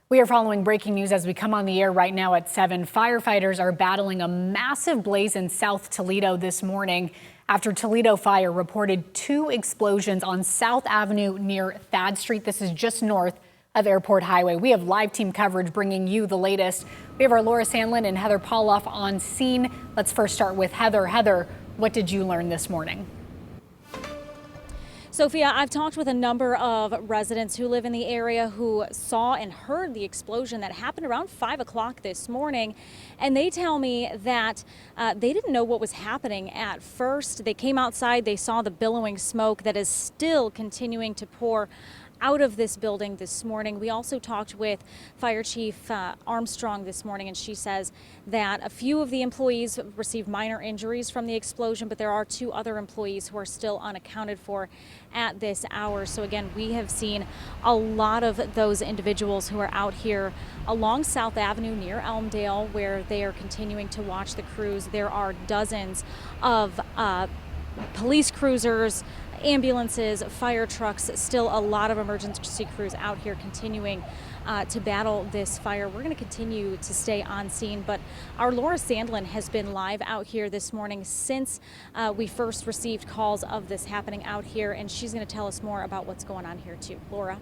We are following breaking news as we come on the air right now at 7. Firefighters are battling a massive blaze in South Toledo this morning after Toledo Fire reported 2 explosions on South Avenue near Thad Street. This is just north of Airport Highway. We have live team coverage bringing you the latest. We have our Laura Sandlin and Heather Pauloff on scene. Let's first start with Heather. Heather, what did you learn this morning? Sophia, I've talked with a number of residents who live in the area who saw and heard the explosion that happened around 5 o'clock this morning. And they tell me that they didn't know what was happening at first. They came outside, they saw the billowing smoke that is still continuing to pour out of this building this morning. We also talked with Fire Chief Armstrong this morning, and she says that a few of the employees received minor injuries from the explosion, but there are 2 other employees who are still unaccounted for at this hour. So again, we have seen a lot of those individuals who are out here along South Avenue near Elmdale, where they are continuing to watch the crews. There are dozens of police cruisers, ambulances, fire trucks, still a lot of emergency crews out here continuing to battle this fire. We're going to continue to stay on scene, but our Laura Sandlin has been live out here this morning since we first received calls of this happening out here, and she's going to tell us more about what's going on here too. Laura.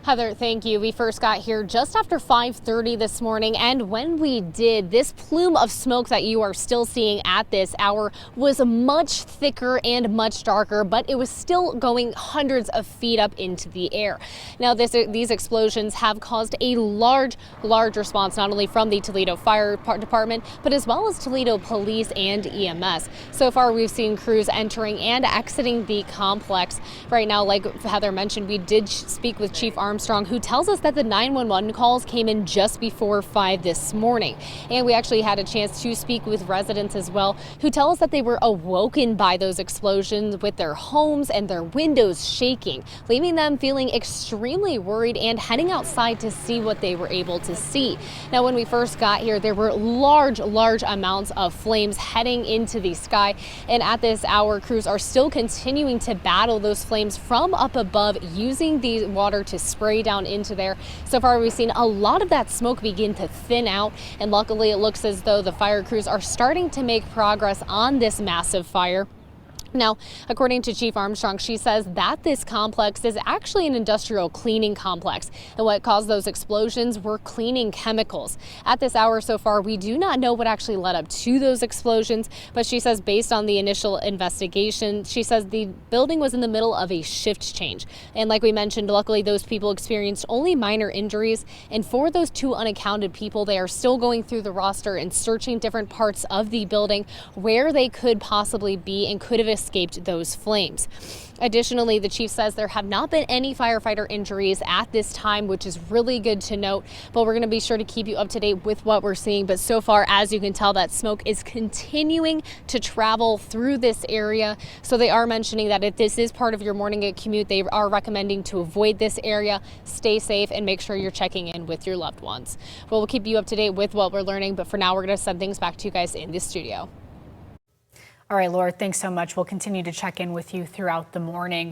Heather, thank you. We first got here just after 5:30 this morning, and when we did, this plume of smoke that you are still seeing at this hour was much thicker and much darker, but it was still going hundreds of feet up into the air. Now, these explosions have caused a large response, not only from the Toledo Fire Department, but as well as Toledo Police and EMS. So far, we've seen crews entering and exiting the complex. Right now, like Heather mentioned, we did speak with Chief Armstrong, who tells us that the 911 calls came in just before 5 this morning. And we actually had a chance to speak with residents as well, who tell us that they were awoken by those explosions with their homes and their windows shaking, leaving them feeling extremely worried and heading outside to see what they were able to see. Now, when we first got here, there were large amounts of flames heading into the sky. And at this hour, crews are still continuing to battle those flames from up above, using the water to spray down into there. So far, we've seen a lot of that smoke begin to thin out, and luckily it looks as though the fire crews are starting to make progress on this massive fire. Now, according to Chief Armstrong, she says that this complex is actually an industrial cleaning complex, and what caused those explosions were cleaning chemicals. At this hour so far, we do not know what actually led up to those explosions, but she says based on the initial investigation, she says the building was in the middle of a shift change. And like we mentioned, luckily those people experienced only minor injuries, and for those 2 unaccounted people, they are still going through the roster and searching different parts of the building where they could possibly be and could have escaped those flames. Additionally, the chief says there have not been any firefighter injuries at this time, which is really good to note, but we're going to be sure to keep you up to date with what we're seeing. But so far, as you can tell, that smoke is continuing to travel through this area. So they are mentioning that if this is part of your morning commute, they are recommending to avoid this area, stay safe, and make sure you're checking in with your loved ones. Well, we'll keep you up to date with what we're learning, but for now, we're going to send things back to you guys in the studio. All right, Laura, thanks so much. We'll continue to check in with you throughout the morning.